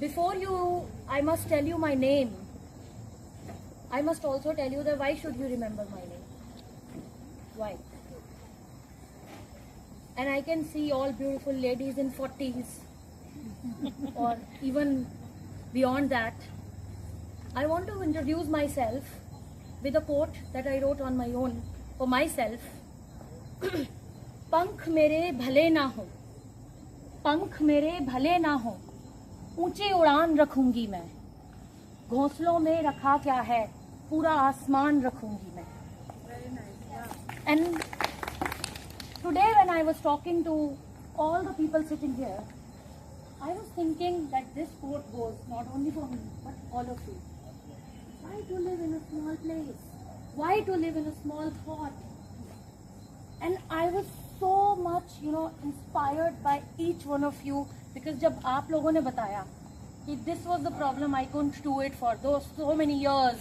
before I must tell you my name. I must also tell you that why should you remember my name? Why? And I can see all beautiful ladies in 40s or even beyond that. I want to introduce myself with a quote that I wrote on my own for myself. पंख मेरे भले ना हो, पंख मेरे भले ना हो, ऊंची उड़ान रखूंगी मैं, घोंसलों में रखा क्या है, पूरा आसमान रखूंगी मैं. And today when I was talking to all the people sitting here, I was thinking that this quote goes not only for me but all of you. Why to live in a small place? Why to live in a small thought? And I was so much, inspired by each one of you, because जब आप लोगों ने बताया कि this was the problem, I couldn't do it for those so many years.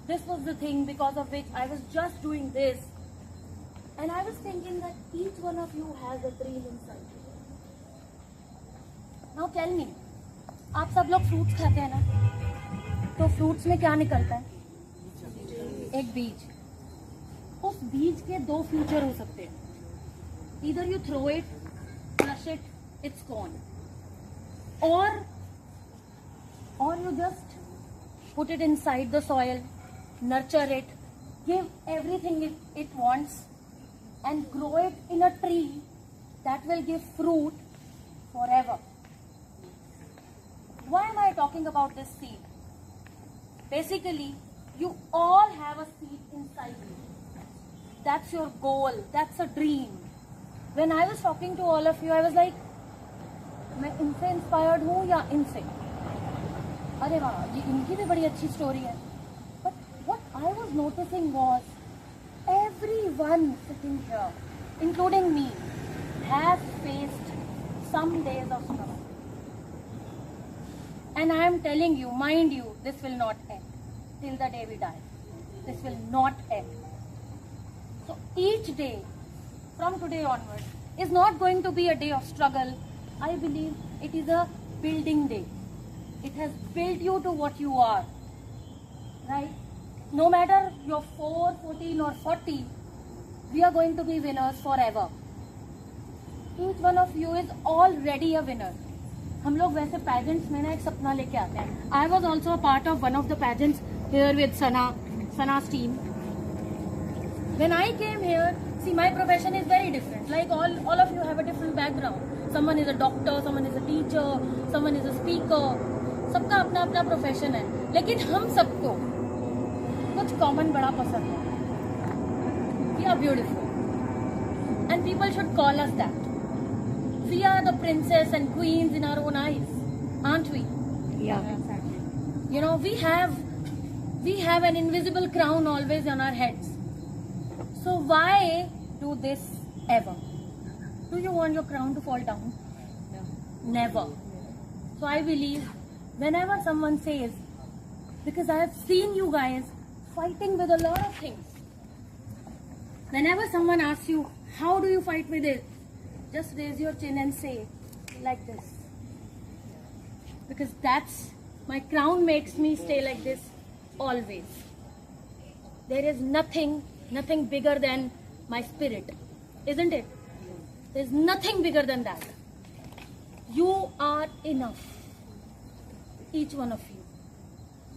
This was the thing because of which I was just doing this. And I was thinking that each one of you has a dream inside you. Now tell me, आप सब लोग fruits खाते हैं ना? तो fruits में क्या निकलता है? एक बीज. उस बीज के दो फ्यूचर हो सकते हैं. Either you throw it, crush it, it's gone. Or you just put it inside the soil, nurture it, give everything it wants, and grow it in a tree that will give fruit forever. Why am I talking about this seed? Basically, you all have a seed inside you. That's your goal. That's a dream. When I was talking to all of you, I was like, मैं इनसे inspired हूँ या इनसे? अरे वाह, ये इनकी भी बड़ी अच्छी स्टोरी है. But what I was noticing was, everyone sitting here, including me, has faced some days of struggle. And I am telling you, mind you, this will not end till the day we die. This will not end. So each day, from today onwards, is not going to be a day of struggle. I believe it is a building day. It has built you to what you are. Right? No matter you're 4, 14 or 40, we are going to be winners forever. Each one of you is already a winner. हम लोग वैसे pageants में ना एक सपना लेके आते हैं. I was also a part of one of the pageants here with Sana's team. When I came here, see, my profession is very different. Like all of you have a different background. Someone is a doctor, someone is a teacher, someone is a speaker. सबका अपना अपना profession है. लेकिन हम सबको कुछ common बड़ा पसंद है. We are beautiful. And people should call us that. We are the princess and queens in our own eyes, aren't we? Yeah, exactly. We have an invisible crown always on our heads. So why do this ever? Do you want your crown to fall down? No. Never. So I believe whenever someone says, because I have seen you guys fighting with a lot of things. Whenever someone asks you, how do you fight with it? Just raise your chin and say, like this. Because my crown makes me stay like this always. There is nothing bigger than my spirit, isn't it? There's nothing bigger than that. You are enough. Each one of you.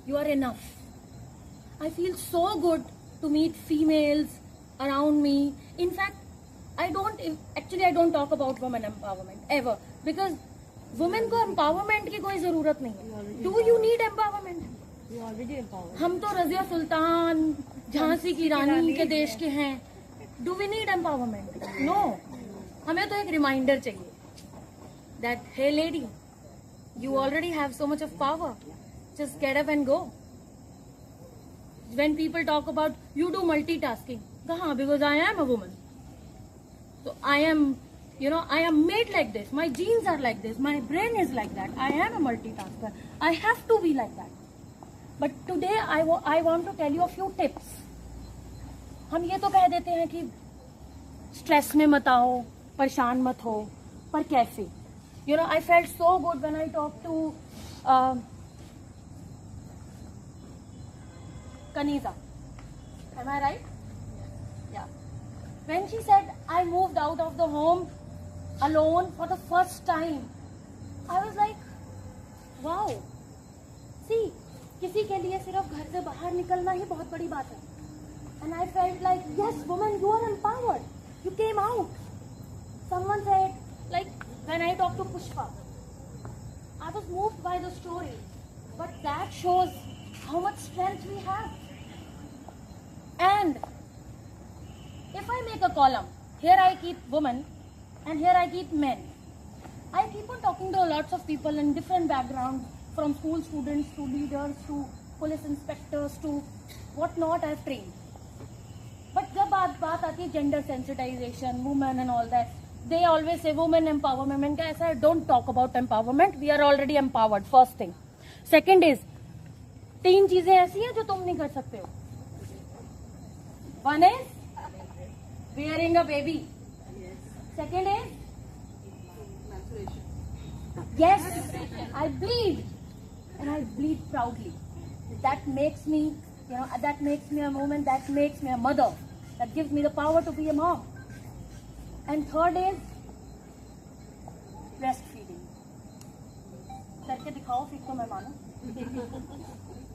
You are enough. I feel so good to meet females around me. In fact, I don't talk about women empowerment ever, because women को empowerment की कोई जरूरत नहीं है. Do you need empowerment? You already empowered. हम तो रज़िया सुल्तान, झांसी की रानी के देश के हैं. Do we need empowerment? No. हमें तो एक reminder चाहिए that hey lady, you already have so much of power. Just get up and go. When people talk about you do multitasking, कहाँ? Because I am a woman. So I am made like this. My genes are like this. My brain is like that. I am a multitasker. I have to be like that. But today I want to tell you a few tips. हम ये तो कह देते हैं कि stress में मत आओ, परेशान मत हो, पर कैसे? You know, I felt so good when I talked to Kaniza. Am I right? Yeah. When she said, I moved out of the home alone for the first time, I was like, wow. See, किसी के लिए सिर्फ घर से बाहर निकलना ही बहुत बड़ी बात है. And I felt like, yes, woman, you are empowered. You came out. Someone said, like, when I talked to Pushpa, I was moved by the story. But that shows how much strength we have. And if I make a column, here I keep women and here I keep men. I keep on talking to lots of people in different backgrounds, from school students to leaders to police inspectors to whatnot I've trained. But जब बात आती है gender sensitization, women and all that, they always say women empowerment. मैंने कहा ऐसा है, don't talk about empowerment. We are already empowered. First thing. Second is, 3 चीजें ऐसी हैं जो तुम नहीं कर सकते हो. One is bearing a baby. Second is, yes, I bleed, and I bleed proudly. That makes me, that makes me a woman. That makes me a mother. That gives me the power to be a mom. And third is breastfeeding. करके दिखाओ फिर तो मैं मानूं.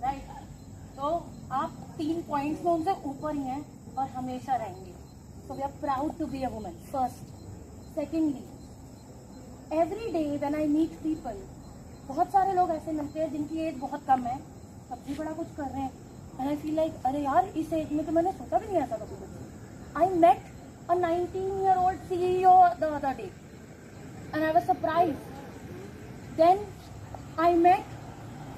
Right? तो आप 3 points में उनसे ऊपर ही हैं और हमेशा रहेंगे. So we are proud to be a woman. First. Secondly, every day when I meet people, बहुत सारे लोग ऐसे मिलते हैं जिनकी एज बहुत कम है, तब भी बड़ा कुछ कर रहे हैं. And I feel like, अरे यार, इस एज में तो मैंने सोचा भी नहीं ऐसा कभी कुछ. I met a 19-year-old CEO the other day, and I was surprised. Then I met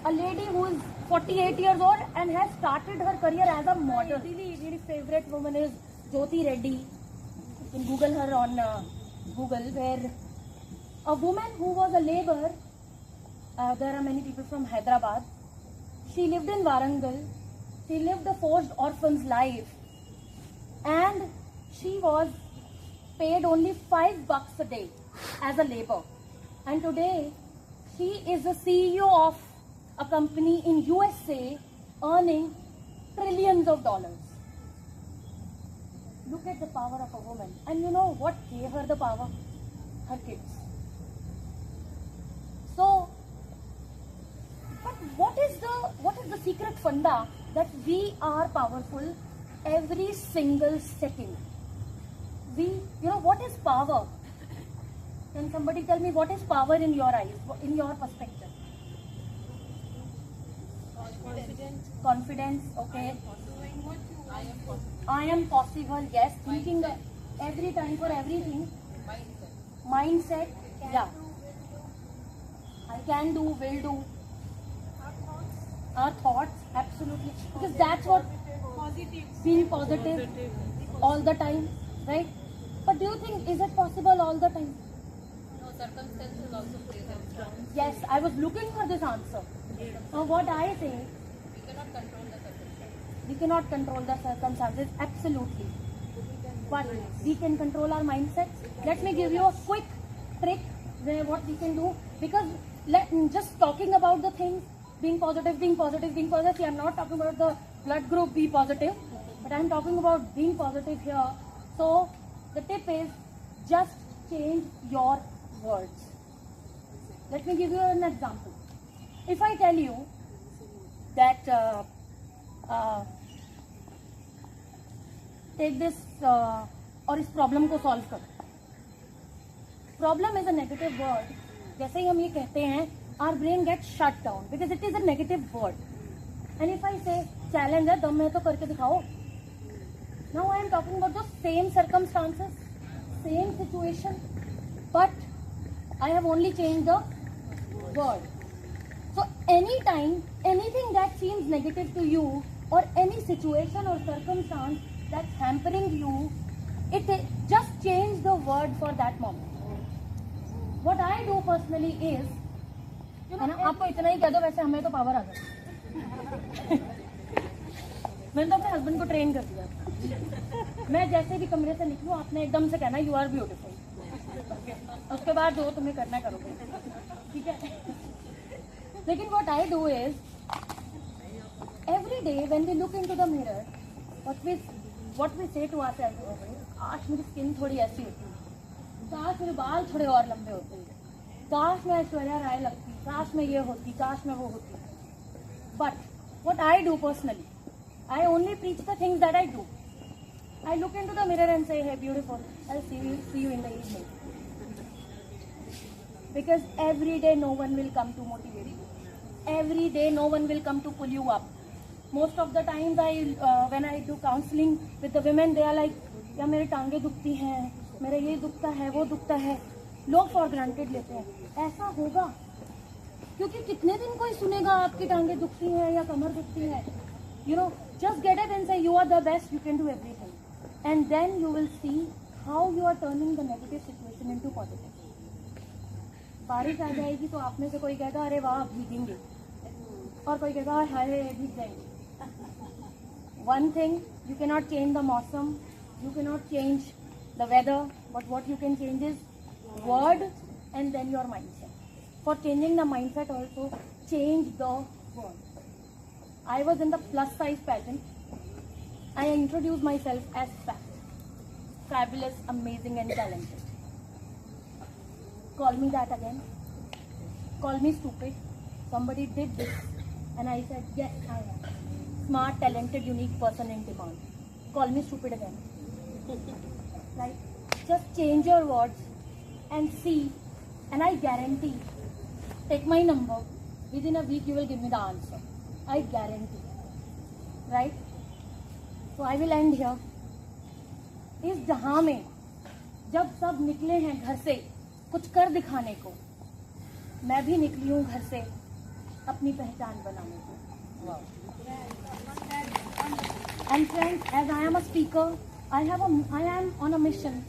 a lady who is 48 years old and has started her career as a model. My favorite woman is Jyoti Reddy. You can Google her on Google, where a woman who was a laborer. There are many people from Hyderabad. She lived in Warangal. She lived a forced orphan's life, and she was paid only $5 a day as a labor. And today, she is the CEO of a company in USA, earning trillions of dollars. Look at the power of a woman. And you know what gave her the power? Her kids. So, but what is the secret funda that we are powerful every single second? What is power? Can somebody tell me what is power in your eyes, in your perspective? Confidence, okay. I am possible, yes. Thinking every time for everything. Mindset, yeah. I can do, will do. Our thoughts, absolutely. Because that's what being positive all the time, right? But do you think, is it possible all the time? No, circumstances also play a role. Yes, I was looking for this answer. Now what I say, We cannot control the circumstances. we cannot control the circumstances, absolutely. But we can control our mindsets. Let me give you a quick trick where what we can do. Because just talking about the things, being positive. See, I'm not talking about the blood group be positive, but I'm talking about being positive here. So the tip is just change your words. Let me give you an example. If I tell you that take this और इस problem को solve करो. Problem is a negative word. जैसे ही हम ये कहते हैं, our brain gets shut down because it is a negative word. And if I say challenge है, दम है तो करके दिखाओ. Now I am talking about the same circumstances, same situation, but I have only changed the word. So anytime, anything that seems negative to you, or any situation or circumstance that's hampering you, it just change the word for that moment. What I do personally is, आपको इतना ही कह दो, वैसे हमें तो power आ गई. मैंने तो अपने हस्बैंड को ट्रेन कर दिया. मैं जैसे भी कमरे से निकलूं, आपने एकदम से कहना यू आर ब्यूटीफुल. उसके बाद जो तुम्हें करना करोगे, ठीक है? लेकिन what I do is every day when we look into the mirror, what we say to ourselves is, काश मेरी स्किन थोड़ी ऐसी होती, काश मेरे बाल थोड़े और लंबे होते, काश मैं ऐश्वर्या राय लगती, काश मैं ये होती, काश मैं वो होती. But what I do personally, I only preach the things that I do. I look into the mirror and say, hey, beautiful, I'll see you in the evening. Because every day no one will come to motivate you. Every day no one will come to pull you up. Most of the times when I do counseling with the women, they are like, या मेरे टांगे दुखती हैं, मेरा ये दुखता है, वो दुखता है. लोग for granted लेते हैं. ऐसा होगा क्योंकि कितने दिन कोई सुनेगा आपकी टांगे दुखती हैं या कमर दुखती है. You know, just get up and say you are the best, you can do everything. And then you will see how you are turning the negative situation into positive. बारिश आ जाएगी तो आप में से कोई कहेगा अरे वाह भीगेंगे, और कोई कहेगा हाय भीग जाएंगे. One thing, you cannot change the मौसम, you cannot change the weather, but what you can change is word and then your mindset. For changing the mindset also, change the word. I was in the plus size pageant. I introduced myself as fat, fabulous, amazing and talented. Call me that again. Call me stupid. Somebody did this and I said, yes, I am. Smart, talented, unique person in demand. Call me stupid again. Right? Just change your words and see, and I guarantee, take my number, within a week you will give me the answer. I guarantee. Right? So I will end here. इस जहां में जब सब निकले हैं घर से कुछ कर दिखाने को, मैं भी निकली हूँ घर से अपनी पहचान बनाने को. And friends, as I am a speaker, I am on a mission,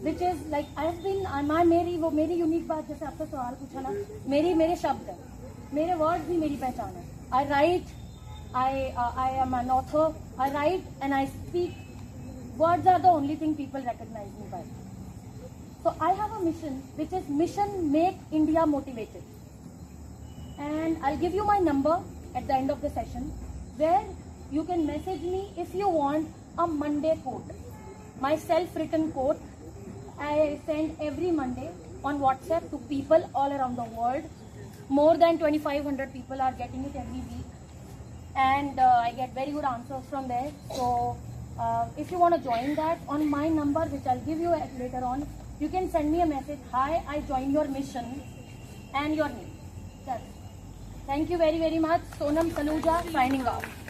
which is like मेरी यूनिक बात, जैसे आपसे सवाल पूछा ना, मेरे शब्द है, मेरे वर्ड्स ही मेरी पहचान है. I write, I am an author. I write and I speak. Words are the only thing people recognize me by. So I have a mission, which is Mission Make India Motivated. And I'll give you my number at the end of the session, where you can message me if you want a Monday quote. My self-written quote I send every Monday on WhatsApp to people all around the world. More than 2,500 people are getting it every week. And I get very good answers from there. So if you want to join that, on my number, which I'll give you later on, you can send me a message, hi, I join your mission, and your name. That's it. Thank you very, very much. Sonam Saluja signing off.